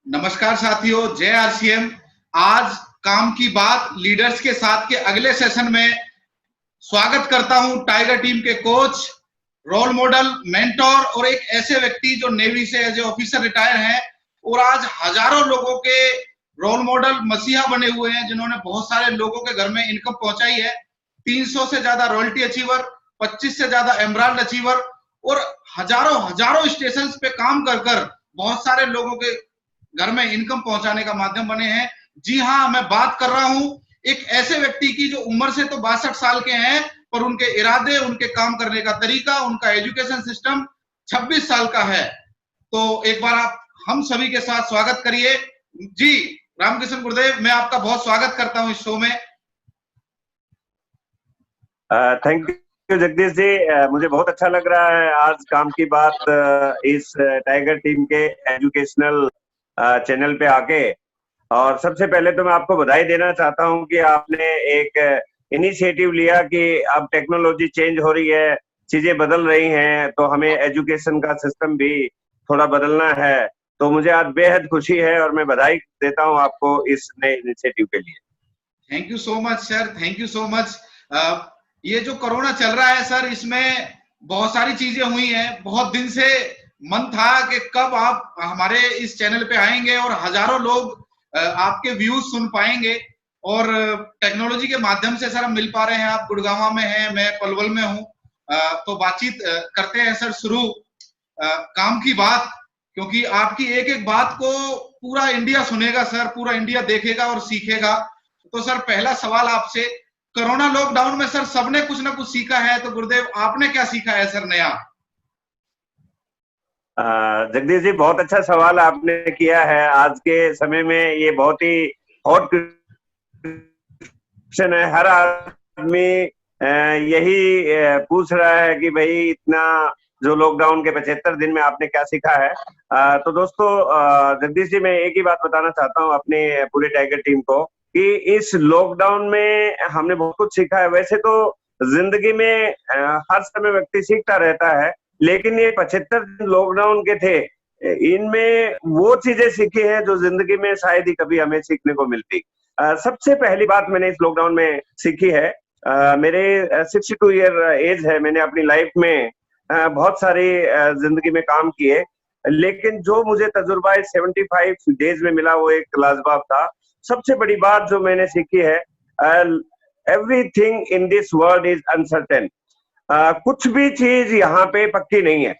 नमस्कार साथियों, जय आरसीएम। आज काम की बात लीडर्स के साथ के अगले सेशन में स्वागत करता हूं टाइगर टीम के कोच, रोल मॉडल, मेंटोर और एक ऐसे व्यक्ति जो नेवी से एज ए ऑफिसर रिटायर हैं और आज हजारों लोगों के रोल मॉडल मसीहा बने हुए हैं, जिन्होंने बहुत सारे लोगों के घर में इनकम पहुंचाई है। 300 से ज्यादा रॉयल्टी अचीवर, 25 से ज्यादा एमराल्ड अचीवर और हजारों हजारों स्टेशन पे काम कर कर बहुत सारे लोगों के घर में इनकम पहुंचाने का माध्यम बने हैं। जी हाँ, मैं बात कर रहा हूं एक ऐसे व्यक्ति की जो उम्र से तो 62 साल के हैं, पर उनके इरादे, उनके काम करने का तरीका, उनका एजुकेशन सिस्टम 26 साल का है। तो एक बार आप हम सभी के साथ स्वागत करिए। जी रामकृष्ण गुरुदेव, मैं आपका बहुत स्वागत करता हूं इस शो में। थैंक यू जगदीश जी, मुझे बहुत अच्छा लग रहा है आज काम की बात इस टाइगर टीम के एजुकेशनल चैनल पे आके। और सबसे पहले तो मैं आपको बधाई देना चाहता हूं कि आपने एक इनिशिएटिव लिया कि अब टेक्नोलॉजी चेंज हो रही है, चीजें बदल रही हैं, तो हमें एजुकेशन का सिस्टम भी थोड़ा बदलना है। तो मुझे आज बेहद खुशी है और मैं बधाई देता हूं आपको इस नए इनिशिएटिव के लिए। Thank you so much sir, thank you so much. ये जो कोरोना चल रहा है सर, इसमें बहुत सारी चीजें हुई हैं। बहुत दिन से मन था कि कब आप हमारे इस चैनल पे आएंगे और हजारों लोग आपके व्यूज सुन पाएंगे। और टेक्नोलॉजी के माध्यम से सर हम मिल पा रहे हैं। आप गुड़गांव में हैं, मैं पलवल में हूँ। तो बातचीत करते हैं सर। शुरू काम की बात, क्योंकि आपकी एक एक बात को पूरा इंडिया सुनेगा सर, पूरा इंडिया देखेगा और सीखेगा। तो सर पहला सवाल आपसे, कोरोना लॉकडाउन में सर सबने कुछ ना कुछ सीखा है, तो गुरुदेव आपने क्या सीखा है सर नया? जगदीश जी, बहुत अच्छा सवाल आपने किया है। आज के समय में ये बहुत ही हॉट क्वेश्चन है। हर आदमी यही पूछ रहा है कि भाई इतना जो लॉकडाउन के 75 दिन में आपने क्या सीखा है। तो दोस्तों, जगदीश जी, मैं एक ही बात बताना चाहता हूँ अपने पूरे टाइगर टीम को कि इस लॉकडाउन में हमने बहुत कुछ सीखा है। वैसे तो जिंदगी में हर समय व्यक्ति सीखता रहता है, लेकिन ये 75 दिन लॉकडाउन के थे, इनमें वो चीजें सीखी हैं जो जिंदगी में शायद ही कभी हमें सीखने को मिलती। सबसे पहली बात मैंने इस लॉकडाउन में सीखी है, मेरे 62 ईयर एज है। मैंने अपनी लाइफ में बहुत सारी जिंदगी में काम किए, लेकिन जो मुझे तजुर्बा 75 डेज में मिला वो एक लाजवाब था। सबसे बड़ी बात जो मैंने सीखी है, everything in this world is uncertain. कुछ भी चीज यहाँ पे पक्की नहीं है।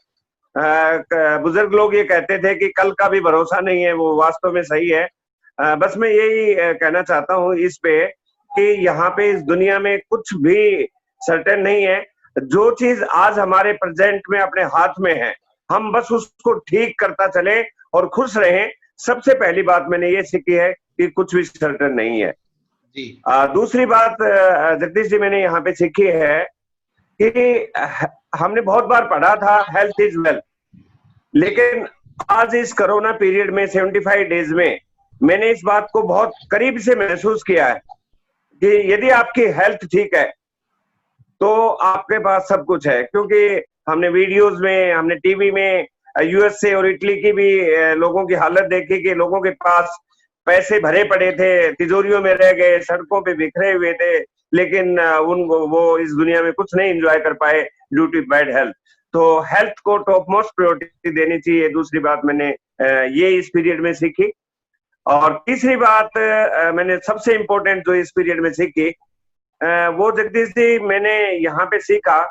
बुजुर्ग लोग ये कहते थे कि कल का भी भरोसा नहीं है, वो वास्तव में सही है। बस मैं यही कहना चाहता हूँ इस पे कि यहाँ पे इस दुनिया में कुछ भी सर्टेन नहीं है। जो चीज आज हमारे प्रेजेंट में अपने हाथ में है, हम बस उसको ठीक करता चले और खुश रहें। सबसे पहली बात मैंने ये सीखी है कि कुछ भी सर्टेन नहीं है जी। दूसरी बात जगदीश जी मैंने यहाँ पे सीखी है कि हमने बहुत बार पढ़ा था हेल्थ इज वेल्थ, लेकिन आज इस कोरोना पीरियड में 75 डेज में मैंने इस बात को बहुत करीब से महसूस किया है कि यदि आपकी हेल्थ ठीक है तो आपके पास सब कुछ है। क्योंकि हमने वीडियोस में, हमने टीवी में यूएस से और इटली की भी लोगों की हालत देखी कि लोगों के पास पैसे भरे पड़े थे, तिजोरियों में रह गए, सड़कों पे बिखरे हुए थे, लेकिन उनको वो इस दुनिया में कुछ नहीं एंजॉय कर पाए ड्यू टू बैड हेल्थ। तो हेल्थ को टॉप मोस्ट प्रायोरिटी देनी चाहिए। दूसरी बात मैंने ये इस पीरियड में सीखी। और तीसरी बात मैंने सबसे इम्पोर्टेंट जो इस पीरियड में सीखी, वो जगदीश जी मैंने यहाँ पे सीखा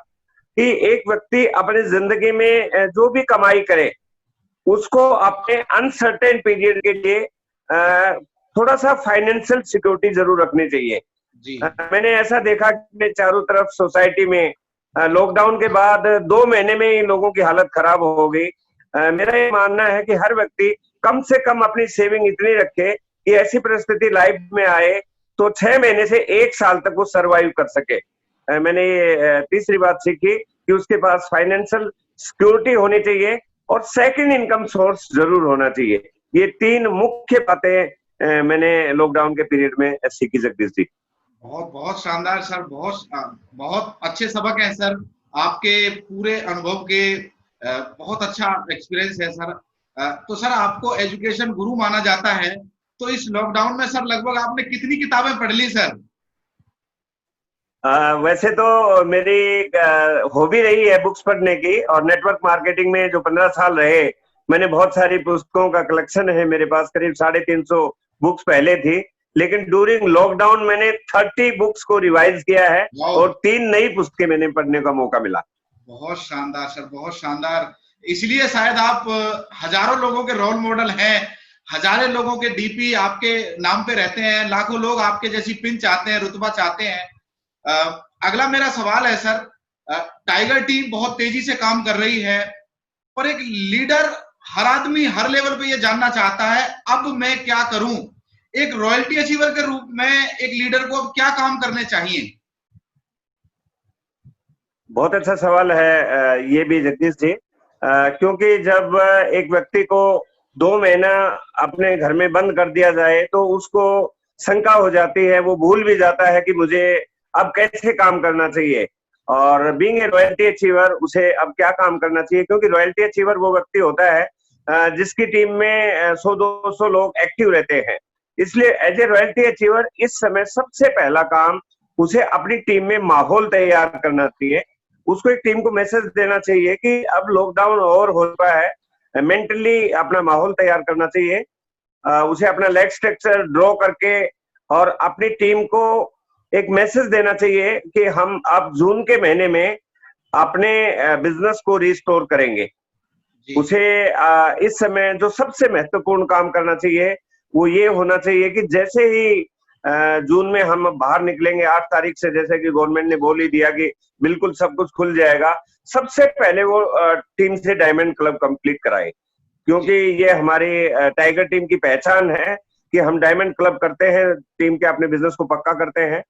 कि एक व्यक्ति अपने जिंदगी में जो भी कमाई करे उसको अपने अनसर्टेन पीरियड के लिए थोड़ा सा फाइनेंशियल सिक्योरिटी जरूर रखनी चाहिए जी। मैंने ऐसा देखा कि चारों तरफ सोसाइटी में लॉकडाउन के बाद 2 महीने में ही लोगों की हालत खराब हो गई। मेरा ये मानना है कि हर व्यक्ति कम से कम अपनी सेविंग इतनी रखे कि ऐसी परिस्थिति लाइफ में आए तो 6 महीने से 1 साल तक वो सरवाइव कर सके। मैंने ये तीसरी बात सीखी कि उसके पास फाइनेंशियल सिक्योरिटी होनी चाहिए और सेकंड इनकम सोर्स जरूर होना चाहिए। ये 3 मुख्य बातें मैंने लॉकडाउन के पीरियड में सीखी जगदीश जी। बहुत बहुत शानदार सर, बहुत अच्छे सबक हैं सर आपके पूरे अनुभव के। बहुत अच्छा एक्सपीरियंस है सर। तो सर आपको एजुकेशन गुरु माना जाता है, तो इस लॉकडाउन में सर लगभग आपने कितनी किताबें पढ़ ली सर? वैसे तो मेरी हॉबी रही है बुक्स पढ़ने की, और नेटवर्क मार्केटिंग में जो 15 साल रहे, मैंने बहुत सारी पुस्तकों का कलेक्शन है मेरे पास, करीब 350 बुक्स पहले थी, लेकिन ड्यूरिंग लॉकडाउन मैंने 30 बुक्स को रिवाइज किया है और 3 नई पुस्तकें मैंने पढ़ने का मौका मिला। बहुत शानदार सर, बहुत शानदार। इसलिए शायद आप हजारों लोगों के रोल मॉडल हैं, हजारों लोगों के डीपी आपके नाम पे रहते हैं, लाखों लोग आपके जैसी पिन चाहते हैं, रुतबा चाहते हैं। अगला मेरा सवाल है सर, टाइगर टीम बहुत तेजी से काम कर रही है, पर एक लीडर, हर आदमी हर लेवल पे ये जानना चाहता है अब मैं क्या करूं, एक रॉयल्टी अचीवर के रूप में एक लीडर को अब क्या काम करने चाहिए? बहुत अच्छा सवाल है ये भी जगदीश जी, क्योंकि जब एक व्यक्ति को 2 महीना अपने घर में बंद कर दिया जाए तो उसको शंका हो जाती है, वो भूल भी जाता है कि मुझे अब कैसे काम करना चाहिए, और बीइंग ए रॉयल्टी अचीवर उसे अब क्या काम करना चाहिए, क्योंकि रॉयल्टी अचीवर वो व्यक्ति होता है जिसकी टीम में 100-200 लोग एक्टिव रहते हैं। इसलिए एज ए रॉयल्टी अचीवर इस समय सबसे पहला काम उसे अपनी टीम में माहौल तैयार करना चाहिए। उसको एक टीम को मैसेज देना चाहिए कि अब लॉकडाउन और हो रहा है, मेंटली अपना माहौल तैयार करना चाहिए, उसे अपना लेग स्ट्रक्चर ड्रॉ करके और अपनी टीम को एक मैसेज देना चाहिए कि हम अब जून के महीने में अपने बिजनेस को रिस्टोर करेंगे। उसे इस समय जो सबसे महत्वपूर्ण काम करना चाहिए वो ये होना चाहिए कि जैसे ही जून में हम बाहर निकलेंगे 8 तारीख से, जैसे कि गवर्नमेंट ने बोल ही दिया कि बिल्कुल सब कुछ खुल जाएगा, सबसे पहले वो टीम से डायमंड क्लब कंप्लीट कराए, क्योंकि ये हमारी टाइगर टीम की पहचान है कि हम डायमंड क्लब करते हैं, टीम के अपने बिजनेस को पक्का करते हैं।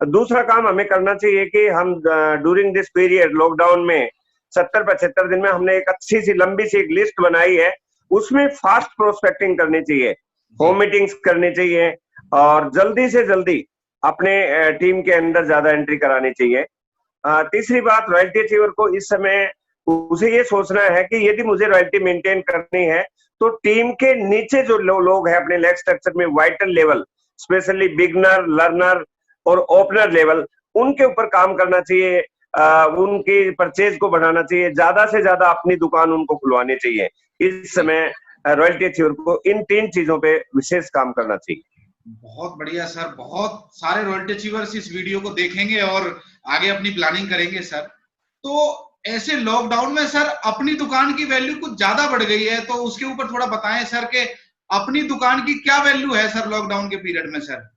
दूसरा काम हमें करना चाहिए कि हम ड्यूरिंग दिस पीरियड लॉकडाउन में 70-75 दिन में हमने एक अच्छी सी लंबी सी एक लिस्ट बनाई है, उसमें फास्ट प्रोस्पेक्टिंग करनी चाहिए, होम मीटिंग्स करनी चाहिए और जल्दी से जल्दी अपने टीम के अंदर ज्यादा एंट्री करानी चाहिए। तीसरी बात, रॉयल्टी अचीवर को इस समय उसे ये सोचना है कि यदि मुझे रॉयल्टी मेंटेन करनी है तो टीम के नीचे जो लोग हैं अपने लेग स्ट्रक्चर में vital level, specially beginner, learner और ओपनर लेवल, उनके ऊपर काम करना चाहिए, उनकी परचेज को बढ़ाना चाहिए, ज्यादा से ज्यादा अपनी दुकान उनको खुलवानी चाहिए। इस समय रॉयल्टी अचीवर को इन 3 चीजों पे विशेष काम करना चाहिए। बहुत बढ़िया सर, बहुत सारे रॉयल्टी अचीवर्स इस वीडियो को देखेंगे और आगे अपनी प्लानिंग करेंगे सर। तो ऐसे लॉकडाउन में सर अपनी दुकान की वैल्यू कुछ ज्यादा बढ़ गई है, तो उसके ऊपर थोड़ा बताएं सर कि अपनी दुकान की क्या वैल्यू है सर लॉकडाउन के पीरियड में सर?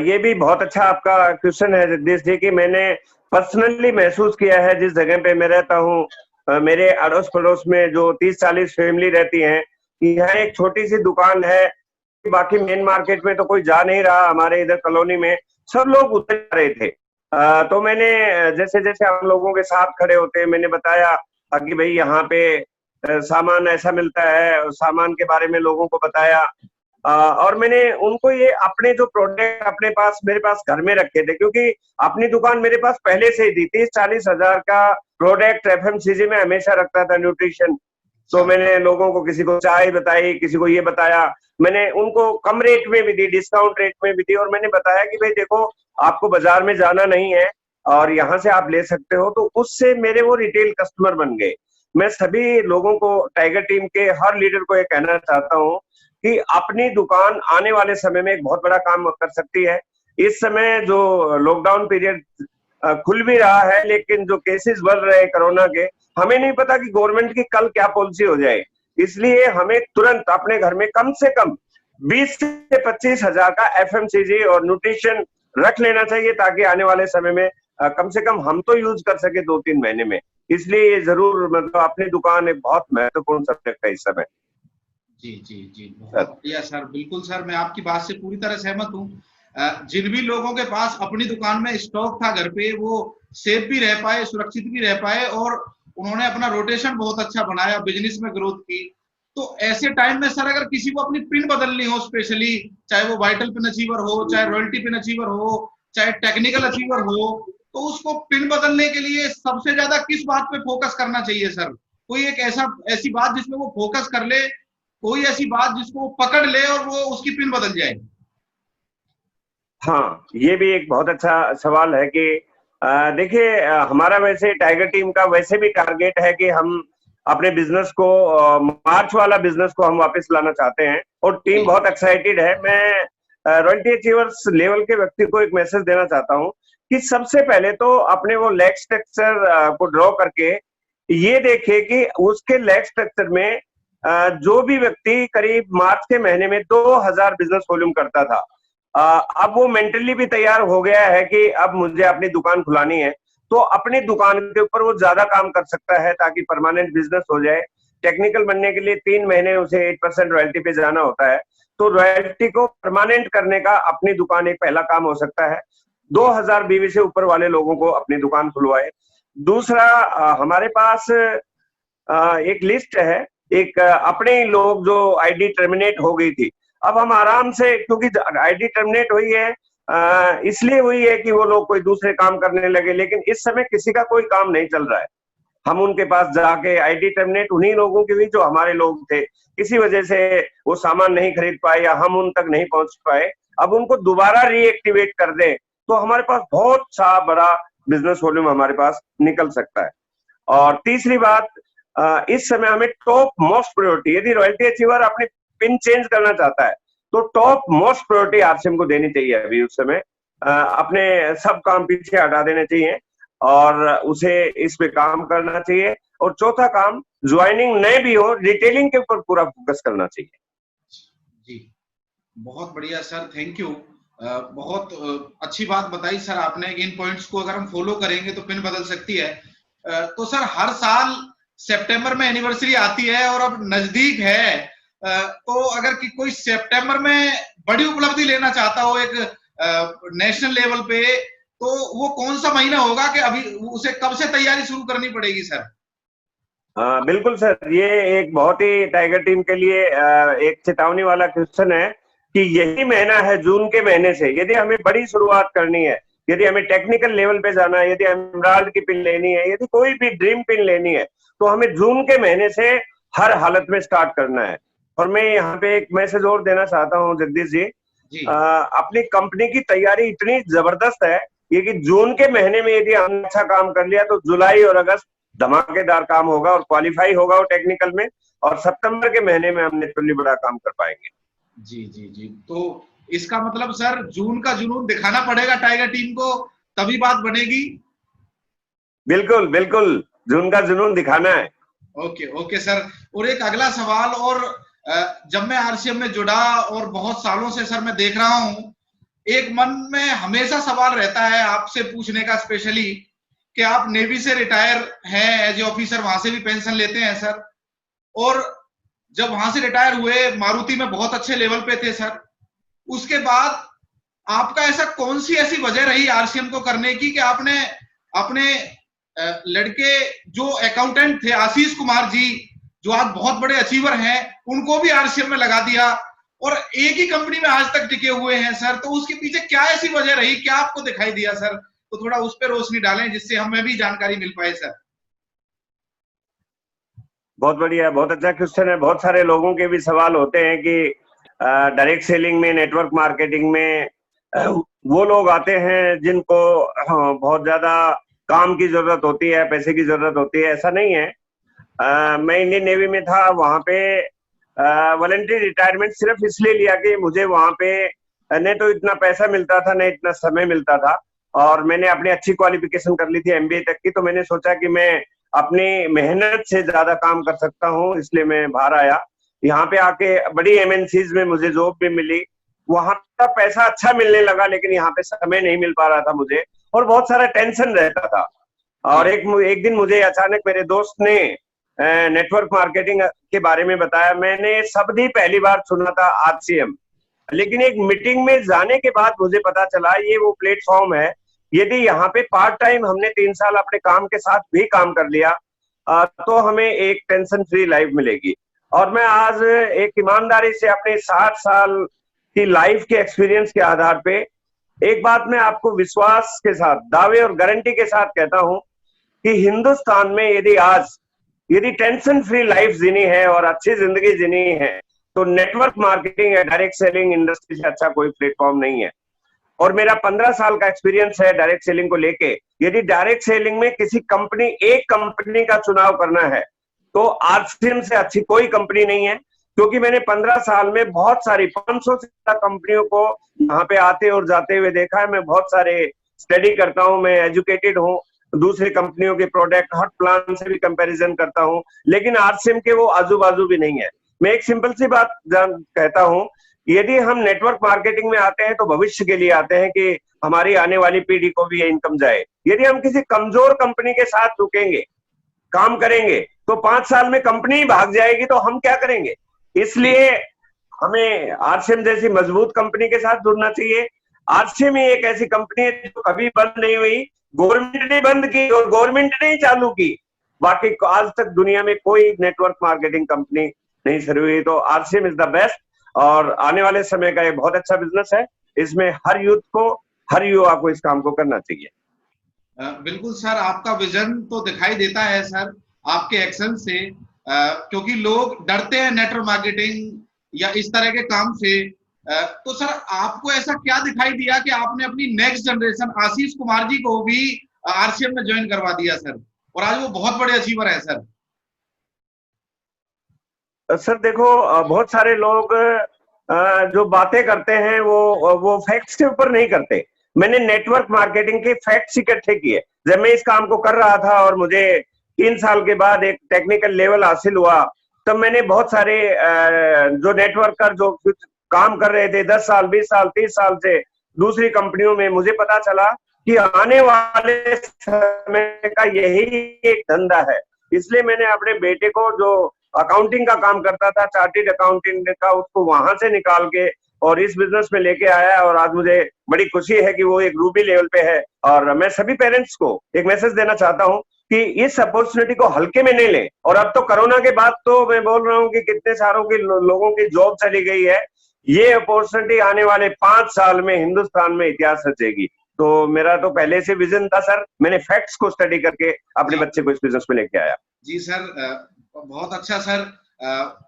ये भी बहुत अच्छा आपका क्वेश्चन है जगदीश जी, कि मैंने पर्सनली महसूस किया है जिस जगह पे मैं रहता हूँ, मेरे अड़ोस पड़ोस में जो 30-40 फैमिली रहती हैं, यहाँ एक छोटी सी दुकान है, बाकी मेन मार्केट में तो कोई जा नहीं रहा, हमारे इधर कॉलोनी में सब लोग उतर जा रहे थे। तो मैंने जैसे जैसे हम लोगों के साथ खड़े होते हैं, मैंने बताया कि भाई यहाँ पे सामान ऐसा मिलता है, सामान के बारे में लोगों को बताया, और मैंने उनको ये अपने जो प्रोडक्ट अपने पास मेरे पास घर में रखे थे, क्योंकि अपनी दुकान मेरे पास पहले से ही थी, 30-40 हजार का प्रोडक्ट एफएमसीजी में हमेशा रखता था, न्यूट्रिशन। तो मैंने लोगों को, किसी को चाय बताई, किसी को ये बताया, मैंने उनको कम रेट में भी दी, डिस्काउंट रेट में भी दी, और मैंने बताया कि भाई देखो आपको बाजार में जाना नहीं है और यहाँ से आप ले सकते हो। तो उससे मेरे वो रिटेल कस्टमर बन गए। मैं सभी लोगों को, टाइगर टीम के हर लीडर को ये कहना चाहता हूँ कि अपनी दुकान आने वाले समय में एक बहुत बड़ा काम कर सकती है। इस समय जो लॉकडाउन पीरियड खुल भी रहा है, लेकिन जो केसेस बढ़ रहे हैं कोरोना के, हमें नहीं पता कि गवर्नमेंट की कल क्या पॉलिसी हो जाए, इसलिए हमें तुरंत अपने घर में कम से कम 20 से 25 हजार का एफएमसीजी और न्यूट्रिशन रख लेना चाहिए, ताकि आने वाले समय में कम से कम हम तो यूज कर सके 2-3 महीने में। इसलिए ये जरूर, मतलब अपनी दुकान एक बहुत महत्वपूर्ण सब्जेक्ट है इस समय। जी जी जी, बहुत बढ़िया सर, बिल्कुल सर, मैं आपकी बात से पूरी तरह सहमत हूँ। जिन भी लोगों के पास अपनी दुकान में स्टॉक था घर पे, वो सेफ भी रह पाए, सुरक्षित भी रह पाए, और उन्होंने अपना रोटेशन बहुत अच्छा बनाया, बिजनेस में ग्रोथ की। तो ऐसे टाइम में सर अगर किसी को अपनी पिन बदलनी हो, स्पेशली चाहे वो वाइटल पिन अचीवर हो, चाहे रॉयल्टी पिन अचीवर हो, चाहे टेक्निकल अचीवर हो, तो उसको पिन बदलने के लिए सबसे ज्यादा किस बात पे फोकस करना चाहिए सर? कोई एक ऐसी बात जिसमें वो फोकस कर ले, कोई ऐसी बात जिसको वो पकड़ ले और वो उसकी पिन बदल जाए। हाँ, ये भी एक बहुत अच्छा सवाल है कि देखिए, हमारा वैसे टाइगर टीम का वैसे भी टारगेट है कि हम अपने बिजनेस को, मार्च वाला बिजनेस को हम वापस लाना चाहते हैं और टीम बहुत एक्साइटेड है। मैं रॉयल्टी अचीवर्स लेवल के व्यक्ति को एक मैसेज देना चाहता हूं कि सबसे पहले तो अपने वो लेग स्ट्रक्चर को ड्रॉ करके ये देखे कि उसके लेग स्ट्रक्चर में जो भी व्यक्ति करीब मार्च के महीने में 2000 बिजनेस वॉल्यूम करता था, अब वो मेंटली भी तैयार हो गया है कि अब मुझे अपनी दुकान खुलानी है, तो अपनी दुकान के ऊपर वो ज्यादा काम कर सकता है ताकि परमानेंट बिजनेस हो जाए। टेक्निकल बनने के लिए 3 महीने उसे 8% रॉयल्टी पे जाना होता है, तो रॉयल्टी को परमानेंट करने का अपनी दुकान एक पहला काम हो सकता है। 2000 बीवी से ऊपर वाले लोगों को अपनी दुकान खुलवाए। दूसरा, हमारे पास एक लिस्ट है, एक अपने ही लोग जो आईडी टर्मिनेट हो गई थी, अब हम आराम से, क्योंकि आईडी टर्मिनेट हुई है इसलिए हुई है कि वो लोग कोई दूसरे काम करने लगे, लेकिन इस समय किसी का कोई काम नहीं चल रहा है। हम उनके पास जाके, आईडी टर्मिनेट उन्हीं लोगों की हुई जो हमारे लोग थे, किसी वजह से वो सामान नहीं खरीद पाए या हम उन तक नहीं पहुंच पाए, अब उनको दोबारा रीएक्टिवेट कर दें तो हमारे पास बहुत सा बड़ा बिजनेस वॉल्यूम हमारे पास निकल सकता है। और तीसरी बात, इस समय हमें टॉप मोस्ट प्रायोरिटी, यदि रॉयल्टी अचीवर अपनी पिन चेंज करना चाहता है तो टॉप मोस्ट प्रायोरिटी आरसीएम को देनी चाहिए। अभी उस समय अपने सब काम पीछे हटा देने चाहिए और उसे इस पे काम करना चाहिए। और चौथा काम, ज्वाइनिंग नए भी हो, रिटेलिंग के ऊपर पूरा फोकस करना चाहिए। जी, बहुत बढ़िया सर, थैंक यू। बहुत अच्छी बात बताई सर आपने। इन पॉइंट्स को अगर हम फॉलो करेंगे तो पिन बदल सकती है। तो सर, हर साल सितंबर में एनिवर्सरी आती है और अब नजदीक है, तो अगर कोई सितंबर में बड़ी उपलब्धि लेना चाहता हो एक नेशनल लेवल पे, तो वो कौन सा महीना होगा कि अभी उसे कब से तैयारी शुरू करनी पड़ेगी सर? बिल्कुल सर, ये एक बहुत ही टाइगर टीम के लिए एक चेतावनी वाला क्वेश्चन है कि यही महीना है, जून के महीने से यदि हमें बड़ी शुरुआत करनी है, यदि हमें टेक्निकल लेवल पे जाना है, यदि एमराल्ड की पिन लेनी है, यदि कोई भी ड्रीम पिन लेनी है, तो हमें जून के महीने से हर हालत में स्टार्ट करना है। और मैं यहाँ पे एक मैसेज और देना चाहता हूँ जगदीश जी, अपनी कंपनी की तैयारी इतनी जबरदस्त है ये कि जून के महीने में यदि हमने अच्छा काम कर लिया तो जुलाई और अगस्त धमाकेदार काम होगा और क्वालिफाई होगा वो टेक्निकल में, और सितंबर के महीने में हम नेचुरली बड़ा काम कर पाएंगे। जी जी जी, तो इसका मतलब सर, जून का जुनून दिखाना पड़ेगा टाइगर टीम को, तभी बात बनेगी। बिल्कुल बिल्कुल, जून का जुनून दिखाना है। Okay okay sir. और एक अगला सवाल, और जब मैं आरसीएम में जुड़ा और बहुत सालों से सर मैं देख रहा हूं, एक मन में हमेशा सवाल रहता है आपसे पूछने का, स्पेशली कि आप नेवी से रिटायर हैं एज ए ऑफिसर, वहां से भी पेंशन लेते हैं सर, और जब वहां से रिटायर हुए मारुति में बहुत अच्छे लेवल पे थे सर, उसके बाद आपका ऐसा कौन सी ऐसी वजह रही आरसीएम को करने की कि आपने अपने लड़के जो अकाउंटेंट थे आशीष कुमार जी, जो आज बहुत बड़े अचीवर हैं, उनको भी आरसीएम में लगा दिया और एक ही कंपनी में आज तक टिके हुए हैं सर? तो उसके पीछे क्या ऐसी वजह रही, क्या आपको दिखाई दिया सर? तो थोड़ा उस पर रोशनी डालें जिससे हमें भी जानकारी मिल पाए सर। बहुत बढ़िया, बहुत अच्छा क्वेश्चन है। बहुत सारे लोगों के भी सवाल होते हैं कि डायरेक्ट सेलिंग में, नेटवर्क मार्केटिंग में वो लोग आते हैं जिनको बहुत ज्यादा काम की जरूरत होती है, पैसे की जरूरत होती है। ऐसा नहीं है। मैं इंडियन नेवी में था, वहां पे वॉलंटरी रिटायरमेंट सिर्फ इसलिए लिया कि मुझे वहां पे न तो इतना पैसा मिलता था, न इतना समय मिलता था, और मैंने अपनी अच्छी क्वालिफिकेशन कर ली थी एमबीए तक की, तो मैंने सोचा कि मैं अपनी मेहनत से ज्यादा काम कर सकता हूँ, इसलिए मैं बाहर आया। यहाँ पे आके बड़ी एमएनसीज में मुझे जॉब भी मिली, वहां का पैसा अच्छा मिलने लगा, लेकिन यहाँ पे समय नहीं मिल पा रहा था मुझे और बहुत सारा टेंशन रहता था। और एक दिन मुझे अचानक मेरे दोस्त ने नेटवर्क मार्केटिंग के बारे में बताया। मैंने शब्द ही पहली बार सुना था आरसीएम, लेकिन एक मीटिंग में जाने के बाद मुझे पता चला ये वो प्लेटफॉर्म है, यदि यहाँ पे पार्ट टाइम हमने 3 साल अपने काम के साथ भी काम कर लिया तो हमें एक टेंशन फ्री लाइफ मिलेगी। और मैं आज एक ईमानदारी से अपने 60 साल की लाइफ के एक्सपीरियंस के आधार पे एक बात मैं आपको विश्वास के साथ, दावे और गारंटी के साथ कहता हूं कि हिंदुस्तान में यदि आज यदि टेंशन फ्री लाइफ जीनी है और अच्छी जिंदगी जीनी है तो नेटवर्क मार्केटिंग या डायरेक्ट सेलिंग इंडस्ट्री से अच्छा कोई प्लेटफॉर्म नहीं है। और मेरा 15 साल का एक्सपीरियंस है डायरेक्ट सेलिंग को लेके। यदि डायरेक्ट सेलिंग में किसी कंपनी, एक कंपनी का चुनाव करना है तो आरसीएम से अच्छी कोई कंपनी नहीं है, क्योंकि मैंने 15 साल में बहुत सारी 500 से ज्यादा कंपनियों को यहाँ पे आते और जाते हुए देखा है। मैं बहुत सारे स्टडी करता हूँ, मैं एजुकेटेड हूँ, दूसरी कंपनियों के प्रोडक्ट हर प्लान से भी कंपैरिजन करता हूँ, लेकिन आरसीएम के वो आजू बाजू भी नहीं है। मैं एक सिंपल सी बात कहता हूँ, यदि हम नेटवर्क मार्केटिंग में आते हैं तो भविष्य के लिए आते हैं कि हमारी आने वाली पीढ़ी को भी ये इनकम जाए। यदि हम किसी कमजोर कंपनी के साथ रुकेंगे, काम करेंगे, तो 5 साल में कंपनी भाग जाएगी तो हम क्या करेंगे। इसलिए हमें आरसीएम जैसी मजबूत कंपनी के साथ जुड़ना चाहिए। आरसीएम ही एक ऐसी कंपनी है जो कभी बंद नहीं हुई, गवर्नमेंट ने बंद की और गवर्नमेंट ने ही चालू की, बाकी आज तक दुनिया में कोई नेटवर्क मार्केटिंग कंपनी नहीं शुरू हुई। तो आरसीएम इज द बेस्ट और आने वाले समय का ये बहुत अच्छा बिजनेस है। इसमें हर यूथ को, हर युवा को इस काम को करना चाहिए। बिल्कुल सर, आपका विजन तो दिखाई देता है सर आपके एक्शन से, क्योंकि लोग डरते हैं नेटवर्क मार्केटिंग या इस तरह के काम से। तो सर आपको ऐसा क्या दिखाई दिया कि आपने अपनी नेक्स्ट जनरेशन आशीष कुमार जी को भी आरसीएम में ज्वाइन करवा दिया सर, और आज वो बहुत बड़े अचीवर है सर। सर देखो, बहुत सारे लोग जो बातें करते हैं वो फैक्ट्स के ऊपर नहीं करते। मैंने नेटवर्क मार्केटिंग के फैक्ट्स इकट्ठे किए। जब मैं इस काम को कर रहा था और मुझे 3 साल के बाद एक टेक्निकल लेवल हासिल हुआ, तब मैंने बहुत सारे जो नेटवर्कर जो काम कर रहे थे 10 साल, 20 साल, 30 साल से दूसरी कंपनियों में, मुझे पता चला कि आने वाले समय का यही एक धंधा है। इसलिए मैंने अपने बेटे को, जो अकाउंटिंग का काम करता था, चार्टेड अकाउंटिंग का, उसको वहां से निकाल के और इस बिजनेस में लेके आया। और आज मुझे बड़ी खुशी है कि वो एक रूबी लेवल पे है। और मैं सभी पेरेंट्स को एक मैसेज देना चाहता हूँ कि इस अपॉर्चुनिटी को हल्के में नहीं लें। और अब तो कोरोना के बाद तो मैं बोल रहा हूँ कि कितने सारों की लोगों की जॉब चली गई है। ये अपॉर्चुनिटी आने वाले 5 साल में हिंदुस्तान में इतिहास रचेगी। तो मेरा तो पहले से विजन था सर, मैंने फैक्ट्स को स्टडी करके अपने बच्चे को इस बिजनेस में लेके आया। जी सर, बहुत अच्छा सर।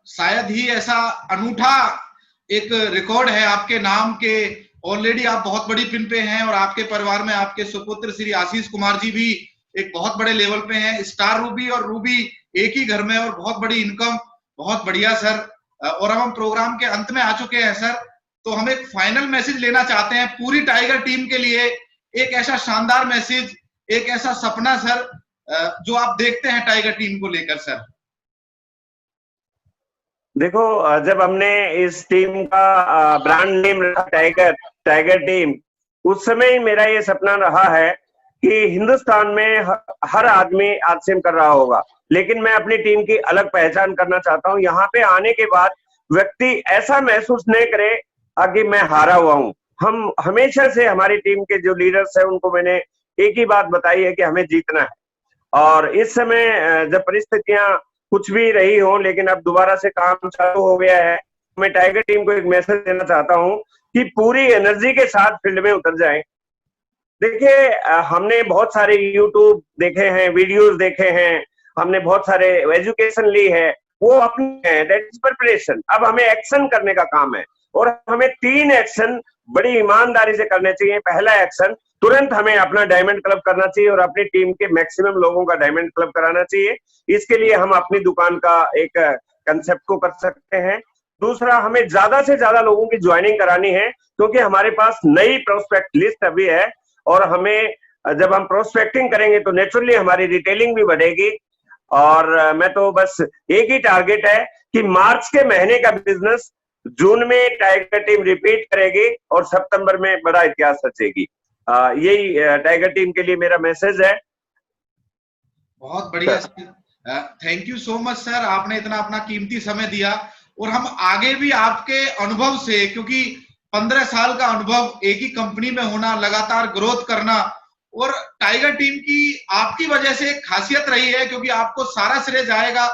शायद ही ऐसा अनूठा एक रिकॉर्ड है आपके नाम के। ऑलरेडी आप बहुत बड़ी पिन पे हैं और आपके परिवार में आपके सुपुत्र श्री आशीष कुमार जी भी एक बहुत बड़े लेवल पे हैं। स्टार रूबी और रूबी एक ही घर में और बहुत बड़ी इनकम, बहुत बढ़िया सर। और हम प्रोग्राम के अंत में आ चुके हैं सर, तो हम एक फाइनल मैसेज लेना चाहते हैं पूरी टाइगर टीम के लिए। एक ऐसा शानदार मैसेज, एक ऐसा सपना सर जो आप देखते हैं टाइगर टीम को लेकर सर। देखो, जब हमने इस टीम का ब्रांड नेम रखा टाइगर टीम, उस समय मेरा ये सपना रहा है कि हिंदुस्तान में हर आदमी आरसीएम कर रहा होगा, लेकिन मैं अपनी टीम की अलग पहचान करना चाहता हूँ। यहाँ पे आने के बाद व्यक्ति ऐसा महसूस नहीं करे कि मैं हारा हुआ हूँ। हम हमेशा से, हमारी टीम के जो लीडर्स हैं उनको मैंने एक ही बात बताई है कि हमें जीतना है। और इस समय जब परिस्थितियां कुछ भी रही हो, लेकिन अब दोबारा से काम चालू हो गया है, मैं टाइगर टीम को एक मैसेज देना चाहता हूं कि पूरी एनर्जी के साथ फील्ड में उतर जाएं। देखिए, हमने बहुत सारे यूट्यूब देखे हैं, वीडियोस देखे हैं, हमने बहुत सारे एजुकेशन ली है, वो अपनी है, दैट इज प्रिपरेशन। अब हमें एक्शन करने का काम है और हमें 3 एक्शन बड़ी ईमानदारी से करने चाहिए। पहला एक्शन, तुरंत हमें अपना डायमंड क्लब करना चाहिए और अपनी टीम के मैक्सिमम लोगों का डायमंड क्लब कराना चाहिए। इसके लिए हम अपनी दुकान का एक कंसेप्ट को कर सकते हैं। दूसरा, हमें ज्यादा से ज्यादा लोगों की ज्वाइनिंग करानी है, क्योंकि हमारे पास नई प्रोस्पेक्ट लिस्ट अभी है और हमें, जब हम प्रोस्पेक्टिंग करेंगे तो नेचुरली हमारी रिटेलिंग भी बढ़ेगी। और मैं तो बस एक ही टारगेट है कि मार्च के महीने का बिजनेस जून में टाइगर टीम रिपीट करेगी और सितंबर में बड़ा इतिहास रचेगी। यही टाइगर टीम के लिए मेरा मैसेज है। बहुत बढ़िया sir, thank you so much sir, आपने इतना अपना कीमती समय दिया। और हम आगे भी आपके अनुभव से, क्योंकि 15 साल का अनुभव एक ही कंपनी में होना, लगातार ग्रोथ करना, और टाइगर टीम की आपकी वजह से एक खासियत रही है, क्योंकि आपको सारा श्रेय जाएगा,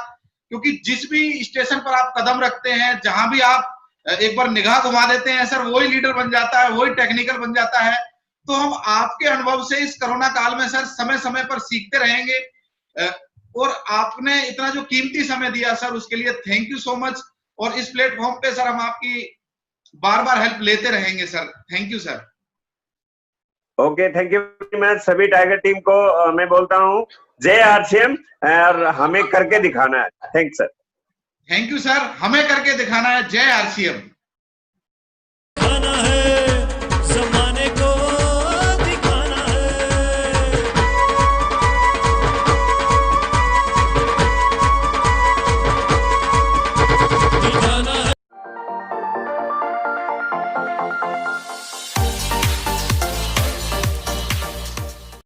क्योंकि जिस भी स्टेशन पर आप कदम रखते हैं, जहां भी आप एक बार निगाह घुमा देते हैं सर, वही लीडर बन जाता है, वही टेक्निकल बन जाता है। तो हम आपके अनुभव से इस कोरोना काल में सर समय समय पर सीखते रहेंगे। और आपने इतना जो कीमती समय दिया सर, उसके लिए थैंक यू सो मच। और इस प्लेटफॉर्म पे सर हम आपकी बार बार हेल्प लेते रहेंगे sir. Thank you sir. Okay, thank you very much. सभी टाइगर टीम को मैं बोलता हूँ जय आरसीएम, और हमें करके दिखाना है। Thanks sir. Thank you sir, हमें करके दिखाना है। जय आरसीएम।